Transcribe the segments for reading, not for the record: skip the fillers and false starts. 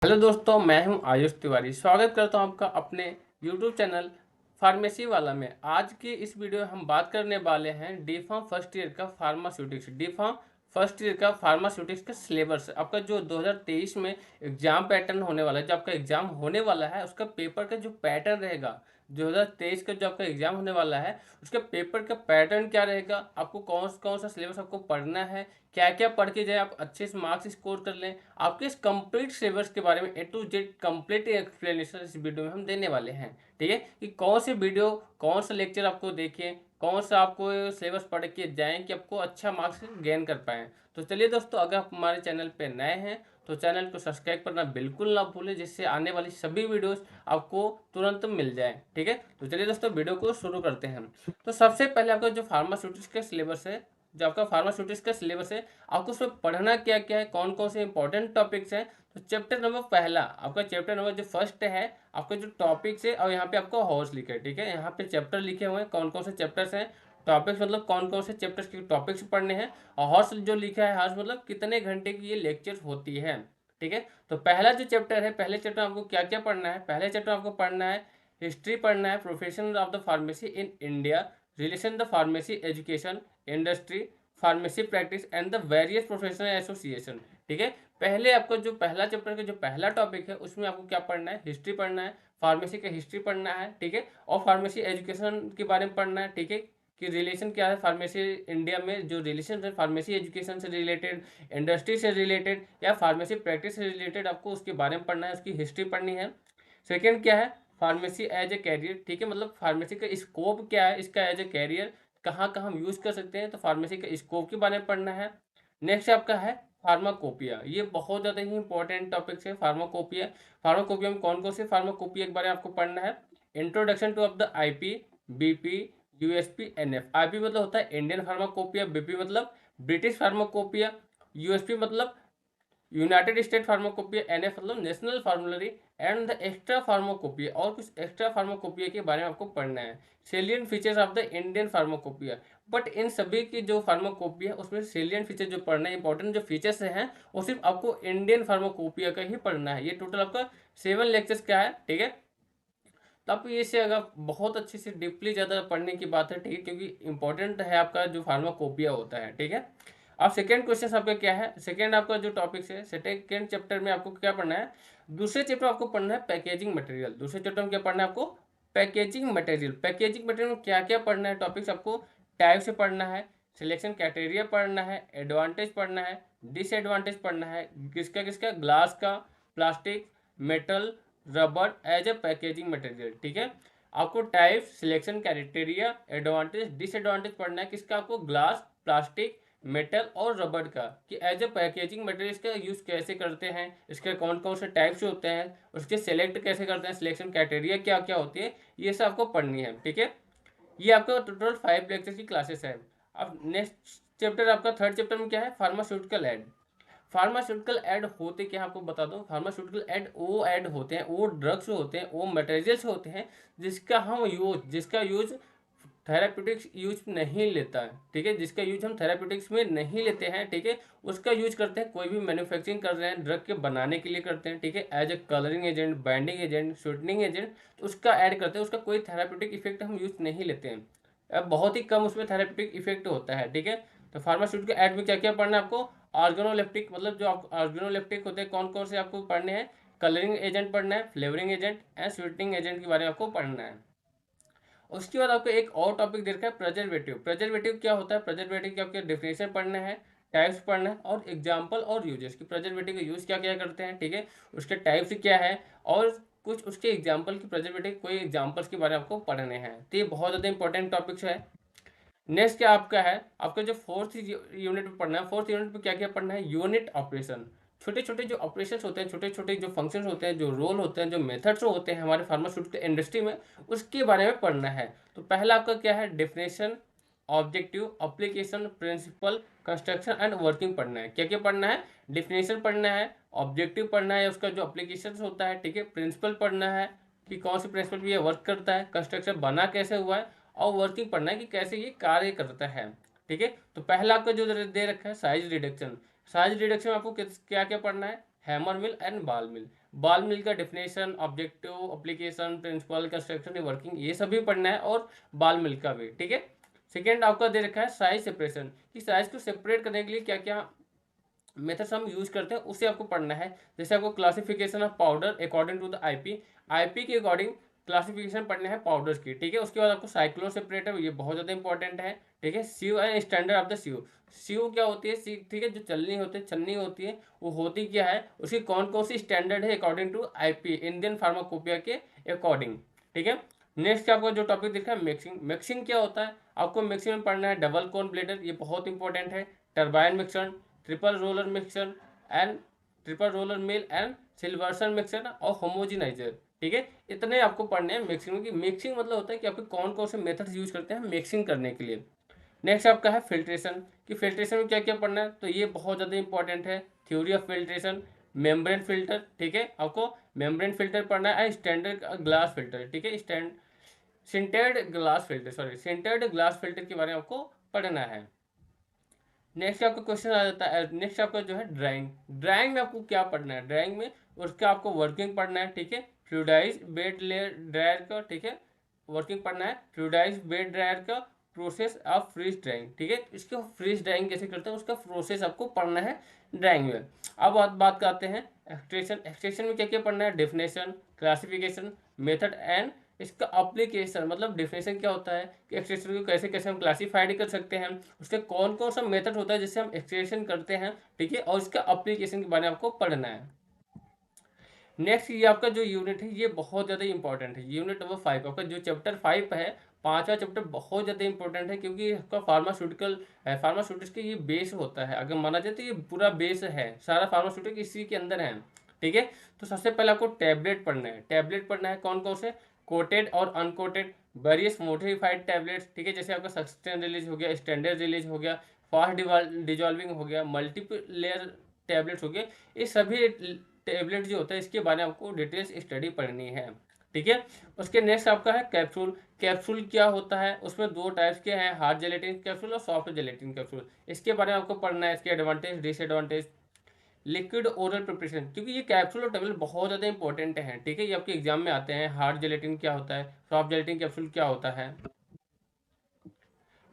Hello दोस्तों, मैं हूं आयुष तिवारी। स्वागत करता हूं आपका अपने यूट्यूब चैनल फार्मेसी वाला में। आज की इस वीडियो में हम बात करने वाले हैं डी फार्म फर्स्ट ईयर का pharmaceutics. D pharm first year का फार्मास्यूटिक्स का सिलेबस आपका जो 2023 में एग्जाम पैटर्न होने वाला है, जो आपका एग्जाम होने वाला है उसका पेपर का जो पैटर्न रहेगा, 2023 का जो आपका एग्जाम होने वाला है उसके पेपर का पैटर्न क्या रहेगा, आपको कौन कौन सा सिलेबस आपको पढ़ना है, क्या क्या पढ़ के जाए आप अच्छे से मार्क्स स्कोर कर लें, आपके इस कंप्लीट सिलेबस के बारे में ए टू जेड कंप्लीट एक्सप्लेनेशन इस वीडियो में हम देने वाले हैं। ठीक है, कि कौन सी वीडियो कौन सा लेक्चर आपको देखिए, कौन सा आपको सिलेबस पढ़ के जाएं कि आपको अच्छा मार्क्स गेन कर पाएं। तो चलिए दोस्तों, अगर आप हमारे चैनल पे नए हैं तो चैनल को सब्सक्राइब करना बिल्कुल ना भूलें, जिससे आने वाली सभी वीडियोस आपको तुरंत मिल जाए। ठीक है, तो चलिए दोस्तों वीडियो को शुरू करते हैं। तो सबसे पहले आपका जो फार्मास्यूटिक्स का सिलेबस है, जो आपका फार्मास्यूटिक्स का सिलेबस है, आपको उसमें पढ़ना क्या क्या है, कौन कौन से इंपॉर्टेंट टॉपिक्स हैं। तो चैप्टर नंबर पहला आपका, चैप्टर नंबर जो फर्स्ट है आपका जो टॉपिक्स है, और यहाँ पे आपको हॉर्स लिखे, ठीक है, यहाँ पे चैप्टर लिखे हुए हैं कौन कौन से चैप्टर्स हैं। टॉपिक्स मतलब कौन कौन से चैप्टर्स के टॉपिक्स पढ़ने हैं, और हॉर्स जो लिखा है, हॉर्स मतलब कितने घंटे की ये लेक्चर होती है। ठीक है, तो पहला जो चैप्टर है, पहले चैप्टर आपको क्या क्या पढ़ना है। पहले चैप्टर आपको पढ़ना है हिस्ट्री पढ़ना है, profession of the pharmacy in India, relation the pharmacy education, industry, pharmacy practice and the various professional association. ठीक है, पहले आपको जो पहला चैप्टर का जो पहला टॉपिक है उसमें आपको क्या पढ़ना है, हिस्ट्री पढ़ना है, फार्मेसी का हिस्ट्री पढ़ना है। ठीक है, और फार्मेसी एजुकेशन के बारे में पढ़ना है। ठीक है, कि रिलेशन क्या है फार्मेसी इंडिया में, जो रिलेशन है फार्मेसी एजुकेशन से रिलेटेड, इंडस्ट्री से रिलेटेड या फार्मेसी प्रैक्टिस से रिलेटेड, आपको उसके बारे में पढ़ना है, उसकी हिस्ट्री पढ़नी है। सेकेंड क्या है, फार्मेसी एज ए कैरियर। ठीक है, मतलब फार्मेसी का स्कोप क्या है, इसका एज ए कैरियर कहाँ कहाँ हम यूज़ कर सकते हैं, तो फार्मेसी का स्कोप के बारे में पढ़ना है। नेक्स्ट आपका है फार्माकोपिया। ये बहुत ज़्यादा ही इंपॉर्टेंट टॉपिक्स है फार्माकोपिया। फार्माकोपिया में कौन कौन से फार्माकोपिया के बारे में आपको पढ़ना है। Introduction to of the IP, BP, USP, NF. IP मतलब होता है इंडियन फार्माकोपिया, बीपी मतलब ब्रिटिश फार्माकोपिया, यूएसपी मतलब यूनाइटेड स्टेट फार्माकोपिया, एनएफ मतलब national formulary and the extra pharmacopoeia, और कुछ एक्स्ट्रा फार्माकोपिया के बारे में आपको पढ़ना है। Salient features of the Indian pharmacopoeia. But in सभी की जो फार्माकोपिया उसमें सेलियंट फीचर जो पढ़ना है, इंपॉर्टेंट जो फीचर्स हैं, वो सिर्फ आपको इंडियन फार्माकोपिया का ही पढ़ना है। ये टोटल आपका 7 लेक्चर्स क्या है। ठीक है, तो आप ये से अगर बहुत अच्छे से डीपली ज़्यादा पढ़ने की बात है, ठीक है, क्योंकि इंपॉर्टेंट है आपका जो फार्माकोपिया होता है। ठीक है, अब सेकेंड क्वेश्चन आपका क्या है, सेकेंड आपका जो टॉपिक्स है, सेकेंड चैप्टर में आपको क्या पढ़ना है। दूसरे चैप्टर आपको पढ़ना है पैकेजिंग मटेरियल। दूसरे चैप्टर में क्या पढ़ना है आपको, पैकेजिंग मटेरियल। पैकेजिंग मटेरियल में क्या क्या पढ़ना है टॉपिक्स आपको, टाइप से पढ़ना है, सिलेक्शन क्राइटेरिया पढ़ना है, एडवांटेज पढ़ना है, डिसएडवांटेज पढ़ना है, किसका किसका, ग्लास का, plastic, metal, rubber as a packaging material. ठीक है, आपको type, selection criteria, advantage, disadvantage पढ़ना है, किसका, आपको ग्लास, प्लास्टिक, मेटल और रबड़ का, कि एज ए पैकेजिंग मटेरियल इसका यूज़ कैसे करते हैं, इसके कौन कौन से टाइप्स होते हैं, उसके सेलेक्ट कैसे करते हैं, सिलेक्शन क्राइटेरिया क्या क्या होती है, ये सब आपको पढ़नी है। ठीक है, ये आपका टोटल 5 लेक्चर की क्लासेस है। अब नेक्स्ट चैप्टर आपका थर्ड चैप्टर में क्या है, फार्मास्यूटिकल एड। फार्मास्यूटिकल ऐड होते क्या आपको बता दो। फार्मास्यूटिकल ऐड वो ऐड होते हैं, वो ड्रग्स होते हैं, वो मटेरियल्स होते हैं जिसका यूज थेराप्यूटिक्स यूज नहीं लेता है। ठीक है, जिसका यूज हम थेराप्यूटिक्स में नहीं लेते हैं। ठीक है, उसका यूज करते हैं कोई भी मैन्युफैक्चरिंग कर रहे हैं ड्रग के बनाने के लिए करते हैं। ठीक है, as a colouring agent, binding agent, sweetening agent, तो उसका ऐड करते हैं, उसका कोई थेराप्यूटिक इफेक्ट हम यूज नहीं लेते हैं। अब बहुत ही कम उसमें थेराप्यूटिक इफेक्ट होता है। ठीक है, तो फार्मास्यूटिकल ऐड में क्या क्या पढ़ना है आपको, ऑर्गेनोलेप्टिक मतलब जो ऑर्गेनोलेप्टिक होते हैं कौन कौन से आपको पढ़ने हैं, कलरिंग एजेंट पढ़ना है, flavouring agent and sweetening agent के बारे में आपको पढ़ना है। उसके बाद आपको एक और टॉपिक दे रखा है प्रेजर्वेटिव। प्रेजर्वेटिव क्या होता है, प्रेजर्वेटिव के आपके डेफिनेशन पढ़ना है, टाइप्स पढ़ना है, और एग्जाम्पल और यूजेस कि प्रेजर्वेटिव का यूज क्या क्या करते हैं। ठीक है, उसके टाइप्स क्या है, और कुछ उसके एग्जाम्पल की प्रेजर्वेटिव कोई एग्जाम्पल्स के बारे में आपको पढ़ने हैं। तो ये बहुत ज़्यादा इंपॉर्टेंट टॉपिक्स है। नेक्स्ट क्या आपका है, आपका जो फोर्थ यूनिट में पढ़ना है, फोर्थ यूनिट में क्या क्या पढ़ना है, यूनिट ऑपरेशन। छोटे छोटे जो ऑपरेशंस होते हैं, छोटे छोटे जो फंक्शंस होते हैं, जो रोल होते हैं, जो मेथड्स होते हैं हमारे फार्मास्यूटिकल इंडस्ट्री में, उसके बारे में पढ़ना है। तो पहला आपका क्या है, definition, objective, application, principle, construction and working पढ़ना है। क्या क्या पढ़ना है, डेफिनेशन पढ़ना है, ऑब्जेक्टिव पढ़ना है, उसका जो एप्लीकेशन होता है, ठीक है, प्रिंसिपल पढ़ना है कि कौन सी प्रिंसिपल ये वर्क करता है, कंस्ट्रक्शन बना कैसे हुआ है, और वर्किंग पढ़ना है कि कैसे ये कार्य करता है। ठीक है, तो पहला आपका जो दे रखा है साइज रिडक्शन। साइज रिडक्शन में आपको क्या क्या पढ़ना है, hammer mill and ball mill. Ball mill का definition, objective, application, principle, construction, working, ये सभी पढ़ना है, और बाल मिल का भी, ठीक है। सेकेंड आपका दे रखा है साइज सेपरेशन, कि साइज को सेपरेट करने के लिए क्या क्या मेथड्स हम यूज करते हैं, उसे आपको पढ़ना है। जैसे आपको classification of powder according to the IP के अकॉर्डिंग क्लासिफिकेशन पढ़ने हैं पाउडर्स की, ठीक है। उसके बाद आपको साइक्लो सेपरेटर, ये बहुत ज़्यादा इंपॉर्टेंट है, ठीक है। CU and standard of the CU, CU क्या होती है, सी, ठीक है, जो चलनी होती है, छलनी होती है, वो होती क्या है, उसकी कौन कौन सी स्टैंडर्ड है according to IP, Indian pharmacopoeia के अकॉर्डिंग, ठीक है। नेक्स्ट आपको जो टॉपिक दिखा है मिक्सिंग, मिक्सिंग क्या होता है, आपको मिक्सिंग में पढ़ना है डबल कोन ब्लेडर, ये बहुत इंपॉर्टेंट है, turbine mixer, triple roller mixer and triple roller mill and Silverson mixer और होमोजिनाइजर, ठीक है। इतने आपको पढ़ने हैं मिक्सिंग की। मिक्सिंग मतलब होता है कि आपके कौन कौन से मेथड्स यूज करते हैं मिक्सिंग करने के लिए। नेक्स्ट आपका है फिल्ट्रेशन, कि फिल्ट्रेशन में क्या क्या पढ़ना है, तो ये बहुत ज़्यादा इंपॉर्टेंट है। Theory of filtration, membrane filter, ठीक है, आपको मेम्ब्रेन फिल्टर पढ़ना है, स्टैंडर्ड ग्लास फिल्टर, ठीक है, सिंटर्ड ग्लास फिल्टर के बारे में आपको पढ़ना है। नेक्स्ट आपका क्वेश्चन आ जाता है, नेक्स्ट आपका जो है ड्राइंग, ड्राइंग में आपको क्या पढ़ना है, ड्राइंग में उसका आपको वर्किंग पढ़ना है, ठीक है, फ्लूइडाइज बेड लेयर ड्रायर का, ठीक है, वर्किंग पढ़ना है, फ्लूइडाइज बेड ड्रायर का प्रोसेस ऑफ फ्रीज ड्राइंग, ठीक है, इसको फ्रीज ड्राइंग कैसे करते हैं उसका प्रोसेस आपको पढ़ना है ड्राइंग में। अब बात करते हैं एक्सट्रेक्शन, एक्सट्रेक्शन में क्या क्या पढ़ना है, डेफिनेशन, क्लासिफिकेशन, मेथड एंड इसका अप्लीकेशन, मतलब डिफिनेशन क्या होता है कि एक्सट्रेक्शन को कैसे कैसे हम क्लासीफाइड कर सकते हैं, उसके कौन कौन सा मेथड होता है जिससे हम एक्सट्रेक्शन करते हैं, ठीक है, और इसका अप्लीकेशन के बारे में आपको पढ़ना है। नेक्स्ट ये आपका जो यूनिट है ये बहुत ज़्यादा इंपॉर्टेंट है, यूनिट नंबर 5 आपका जो चैप्टर 5 है, पांचवा चैप्टर बहुत ज़्यादा इंपॉर्टेंट है, क्योंकि इसका फार्मास्यूटिकल है, फार्मास्यूटिक्स के ये बेस होता है, अगर माना जाए तो ये पूरा बेस है, सारा फार्मास्यूटिक इसी के अंदर है, ठीक है। तो सबसे पहले आपको टैबलेट पढ़ना है, टैबलेट पढ़ना है कौन कौन से, कोटेड और अनकोटेड, वेरियस मॉडिफाइड टैबलेट्स, ठीक है, जैसे आपका सस्टेन रिलीज हो गया, स्टैंडर्ड रिलीज हो गया, फास्ट डिजॉल्विंग हो गया, मल्टीपल लेयर टैबलेट्स हो गए, ये सभी टेबलेट जो होता है इसके बारे में आपको डिटेल्स स्टडी पढ़नी है, ठीक है। उसके नेक्स्ट आपका है कैप्सूल, कैप्सूल क्या होता है, उसमें दो टाइप्स के हैं, हार्ड जेलेटिन कैप्सूल और सॉफ्ट जेलेटिन कैप्सूल, इसके बारे में आपको पढ़ना है, इसके advantage disadvantage. Liquid oral preparation, क्योंकि ये कैप्सूल और टेबलेट बहुत ज़्यादा इंपॉर्टेंट हैं, ठीक है, ये आपके एग्जाम में आते हैं, हार्ड जेलेटिन क्या होता है, सॉफ्ट जेलेटिन कैप्सूल क्या होता है,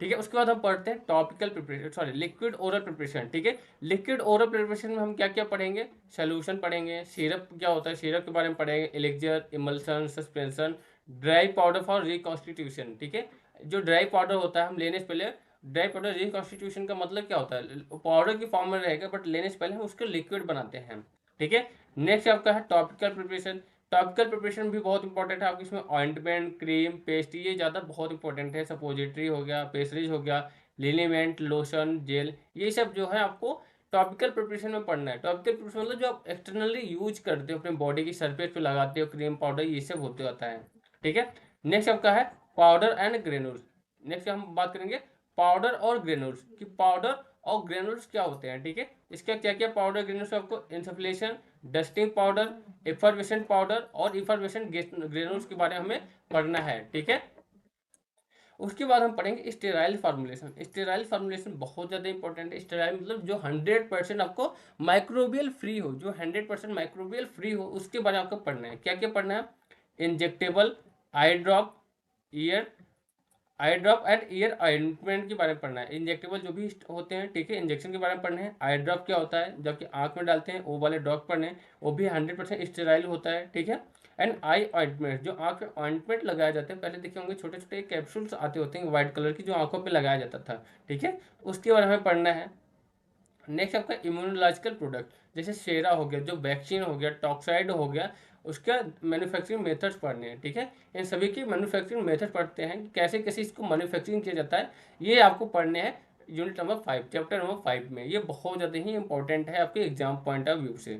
ठीक है। उसके बाद हम पढ़ते हैं topical preparation, sorry liquid oral preparation, ठीक है। लिक्विड ओरल प्रिपरेशन में हम क्या क्या पढ़ेंगे, सोल्यूशन पढ़ेंगे, सिरप क्या होता है, सिरप के बारे में पढ़ेंगे, elixir, emulsion, suspension, dry powder for reconstitution, ठीक है। जो ड्राई पाउडर होता है हम लेने से पहले, ड्राई पाउडर रिकॉन्स्टिट्यूशन का मतलब क्या होता है, पाउडर की फॉर्म में रहेगा बट लेने से पहले हम उसको लिक्विड बनाते हैं, ठीक है। नेक्स्ट आपका है टॉपिकल प्रिपरेशन, टॉपिकल प्रिपरेशन भी बहुत इंपॉर्टेंट है आपको, इसमें ऑइंटमेंट, क्रीम, पेस्ट, ये ज़्यादा बहुत इंपॉर्टेंट है, सपोजिटरी हो गया, पेस्ट्रीज हो गया, लिनीमेंट, लोशन, जेल, ये सब जो है आपको टॉपिकल प्रिपरेशन में पढ़ना है। टॉपिकल प्रिपरेशन मतलब जो आप एक्सटर्नली यूज करते हो, अपने बॉडी की सरफेस पे लगाते हो, क्रीम, पाउडर, ये सब होते होता है, ठीक है। नेक्स्ट आपका है पाउडर एंड ग्रेनुल्स, नेक्स्ट हम बात करेंगे पाउडर और ग्रेनुल्स, कि पाउडर और ग्रेनुल्स क्या होते हैं, ठीक है, इसका क्या क्या पाउडर ग्रेनुल्स आपको इन्सफलेशन, डस्टिंग पाउडर, इफरवेसेंट पाउडर और इफरवेसेंट ग्रेनुल्स के बारे में हमें पढ़ना है, ठीक है। उसके बाद हम पढ़ेंगे स्टेराइल फार्मूलेशन, स्टेराइल फार्मूलेशन बहुत ज़्यादा इंपॉर्टेंट है। स्टेराइल मतलब जो 100% आपको माइक्रोबियल फ्री हो, जो 100% माइक्रोबियल फ्री हो, उसके बारे में आपको पढ़ना है। क्या क्या पढ़ना है, injectable, I drop, year I drop and year ointment के बारे में पढ़ना है, इंजेक्टेबल जो भी होते हैं, ठीक है, इंजेक्शन के बारे में पढ़ना है। आई ड्रॉप क्या होता है, जबकि आंख में डालते हैं, वो वाले ड्रॉप पढ़ने हैं, वो भी 100% स्टेराइल होता है, ठीक है। एंड आई ऑइंटमेंट, जो आंख में ऑइंटमेंट लगाया जाता है, पहले देखे होंगे छोटे छोटे कैप्सूल्स आते होते हैं व्हाइट कलर की, जो आंखों पे लगाया जाता था, ठीक है, उसके बारे में पढ़ना है। नेक्स्ट आपका इम्यूनोलॉजिकल प्रोडक्ट, जैसे शेरा हो गया, जो वैक्सीन हो गया, टॉक्साइड हो गया, उसका मैन्युफैक्चरिंग मेथड्स पढ़ने हैं, ठीक है। इन सभी की मैन्युफैक्चरिंग मेथड पढ़ते हैं कि कैसे कैसे इसको मैन्युफैक्चरिंग किया जाता है, ये आपको पढ़ने हैं यूनिट नंबर 5 चैप्टर नंबर 5 में। ये बहुत ज़्यादा ही इंपॉर्टेंट है आपके एग्जाम पॉइंट ऑफ व्यू से।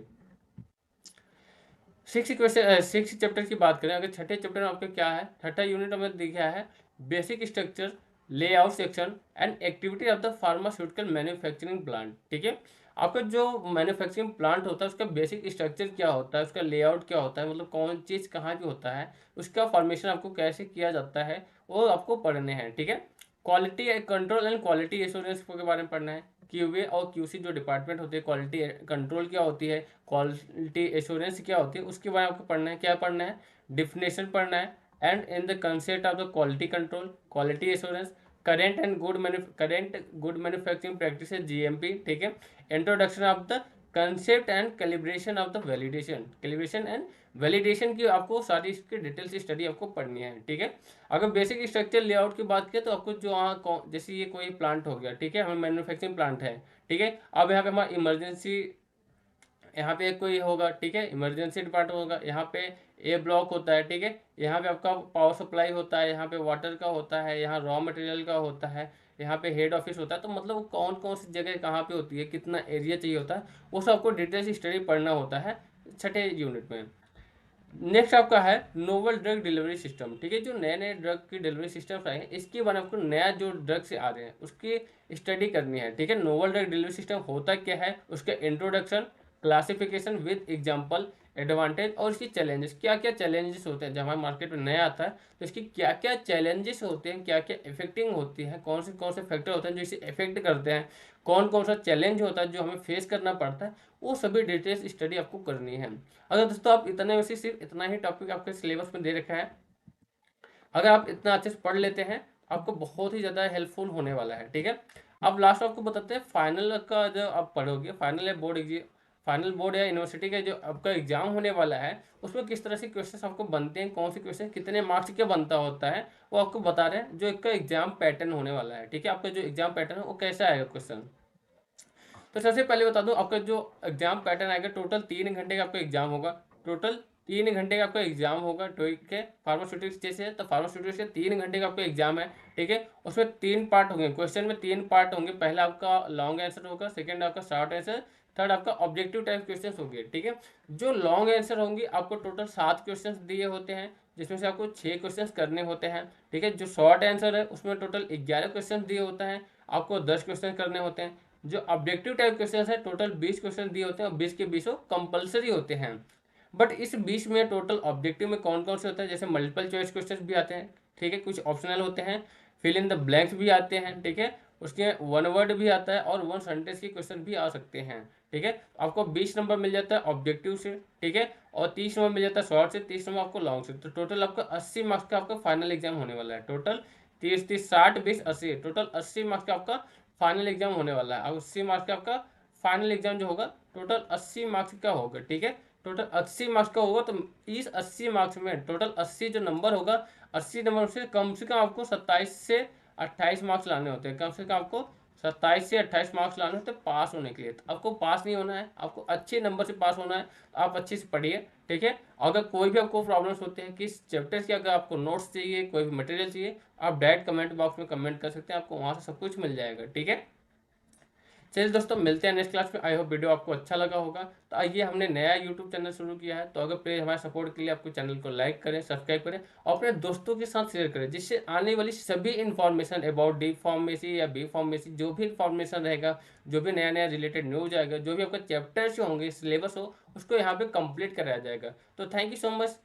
सिक्स चैप्टर की बात करें, अगर छठे चैप्टर में आपका क्या है, छठा यूनिट हमें दिखा है basic structure, layout section and activity of the pharmaceutical manufacturing plant, ठीक है। आपका जो मैन्युफैक्चरिंग प्लांट होता है उसका बेसिक स्ट्रक्चर क्या होता है, उसका लेआउट क्या होता है, मतलब कौन चीज़ कहाँ पे होता है, उसका फॉर्मेशन आपको कैसे किया जाता है, वो आपको पढ़ने हैं, ठीक है। Quality control and quality assurance के बारे में पढ़ना है। क्यूए और क्यूसी जो डिपार्टमेंट होती है, क्वालिटी कंट्रोल क्या होती है, क्वालिटी एश्योरेंस क्या होती है, उसके बारे में आपको पढ़ना है। क्या पढ़ना है? डिफिनेशन पढ़ना है, and in the concept of the quality control, quality assurance, current good manufacturing practice GMP, ठीक है। Introduction of the concept and calibration of the calibration and validation की आपको सारी इसकी डिटेल्स स्टडी आपको पढ़नी है, ठीक है। अगर बेसिक स्ट्रक्चर लेआउट की बात करें तो आपको जो जैसे ये कोई प्लांट हो गया, ठीक है, हमें मैन्युफैक्चरिंग प्लांट है, ठीक है। अब यहाँ पे हमारा इमरजेंसी, यहाँ पे कोई होगा, ठीक है, इमरजेंसी डिपार्टमेंट होगा, यहाँ पे ए ब्लॉक होता है, ठीक है। यहाँ पे आपका पावर सप्लाई होता है, यहाँ पे वाटर का होता है, यहाँ रॉ मटेरियल का होता है, यहाँ पे हेड ऑफिस होता है। तो मतलब वो कौन कौन सी जगह कहाँ पे होती है, कितना एरिया चाहिए होता है, वो सब आपको डिटेल्स स्टडी पढ़ना होता है छठे यूनिट में। नेक्स्ट आपका है नोवल ड्रग डिलीवरी सिस्टम, ठीक है। जो नए नए ड्रग की डिलीवरी सिस्टम आए हैं, इसके बारे में आपको नया जो ड्रग से आ रहे हैं उसकी स्टडी करनी है, ठीक है। नोवल ड्रग डिलीवरी सिस्टम होता क्या है, उसका introduction, classification with example, advantage और इसकी चैलेंजेस, क्या क्या चैलेंजेस होते हैं जब हमारे मार्केट में नया आता है तो इसकी क्या क्या चैलेंजेस होते हैं, क्या क्या इफेक्टिंग होती है, कौन से फैक्टर होते हैं जो इसे इफेक्ट करते हैं, कौन कौन सा चैलेंज होता है जो हमें फेस करना पड़ता है, वो सभी डिटेल्स स्टडी आपको करनी है। अगर दोस्तों आप इतने में से सिर्फ इतना ही टॉपिक आपके सिलेबस में दे रखा है, अगर आप इतना अच्छे से पढ़ लेते हैं आपको बहुत ही ज़्यादा हेल्पफुल होने वाला है, ठीक है। अब लास्ट आपको बताते हैं फाइनल का जो आप पढ़ोगे, फाइनल या फाइनल बोर्ड या यूनिवर्सिटी का जो आपका एग्जाम होने वाला है उसमें किस तरह से क्वेश्चन आपको बनते हैं, कौन से क्वेश्चन कितने मार्क्स के बनता होता है, वो आपको बता रहे हैं। जो इसका एग्जाम पैटर्न होने वाला है, ठीक है, आपका जो एग्जाम पैटर्न है वो कैसा आएगा क्वेश्चन। तो सबसे पहले बता दूं आपका जो एग्जाम पैटर्न आएगा, टोटल 3 घंटे का आपका एग्जाम होगा, टोटल 3 घंटे का आपका एग्जाम होगा, ठीक है। फार्मास्यूटिक्स जैसे है तो फार्मास्यूटिक्स के 3 घंटे का आपका एग्जाम है, ठीक है। उसमें 3 पार्ट होंगे, क्वेश्चन में 3 पार्ट होंगे। पहला आपका लॉन्ग आंसर होगा, सेकेंड आपका शॉर्ट आंसर, थर्ड आपका ऑब्जेक्टिव टाइप क्वेश्चन होंगे, ठीक है। जो लॉन्ग आंसर होंगे आपको टोटल 7 क्वेश्चन दिए होते हैं, जिसमें से आपको 6 क्वेश्चन करने होते हैं, ठीक है। जो शॉर्ट आंसर है उसमें टोटल 11 क्वेश्चन दिए होते हैं, आपको 10 क्वेश्चन करने होते हैं। जो ऑब्जेक्टिव टाइप क्वेश्चन है टोटल 20 क्वेश्चन दिए होते हैं और 20 के 20 कंपलसरी होते हैं। बट इस 20 में टोटल ऑब्जेक्टिव में कौन कौन से होते हैं, जैसे मल्टीपल चॉइस क्वेश्चन भी आते हैं, ठीक है, कुछ ऑप्शनल होते हैं, फिल इन द ब्लैंक्स भी आते हैं, ठीक है, उसके 1 वर्ड भी आता है और 1 सेंटेंस के क्वेश्चन भी आ सकते हैं, ठीक है। आपको 20 नंबर मिल जाता है ऑब्जेक्टिव से, ठीक है, और 30 नंबर मिल जाता है शॉर्ट से, 30 नंबर आपको लॉन्ग से। तो टोटल आपका 80 मार्क्स का आपका फाइनल एग्जाम होने वाला है। टोटल 30 30 60 20 80, टोटल 80 मार्क्स का आपका फाइनल एग्जाम होने वाला है। अब 80 मार्क्स का आपका फाइनल एग्जाम जो होगा टोटल 80 मार्क्स का होगा, ठीक है। टोटल 80 मार्क्स का होगा, तो इस 80 मार्क्स में टोटल 80 जो नंबर होगा, 80 नंबर से कम आपको 27 से 28 मार्क्स लाने होते हैं, कम से कम आपको 27 से 28 मार्क्स लाने होते हैं पास होने के लिए। तो आपको पास नहीं होना है, आपको अच्छे नंबर से पास होना है, तो आप अच्छे से पढ़िए, ठीक है। अगर कोई भी आपको प्रॉब्लम्स होते हैं किस चैप्टर की, अगर आपको नोट्स चाहिए, कोई भी मटेरियल चाहिए, आप डायरेक्ट कमेंट बॉक्स में कमेंट कर सकते हैं, आपको वहाँ से सब कुछ मिल जाएगा, ठीक है। चलिए दोस्तों, मिलते हैं नेक्स्ट क्लास में। आई होप वीडियो आपको अच्छा लगा होगा। तो आइए, हमने नया यूट्यूब चैनल शुरू किया है, तो अगर प्लीज़ हमारे सपोर्ट के लिए आपको चैनल को लाइक करें, सब्सक्राइब करें और अपने दोस्तों के साथ शेयर करें, जिससे आने वाली सभी इन्फॉर्मेशन अबाउट डी फार्मेसी या बी फार्मेसी, जो भी इन्फॉर्मेशन रहेगा, जो भी नया नया रिलेटेड न्यूज आएगा, जो भी आपका चैप्टर्स होंगे, सिलेबस हो, उसको यहाँ पे कंप्लीट कराया जाएगा। तो थैंक यू सो मच।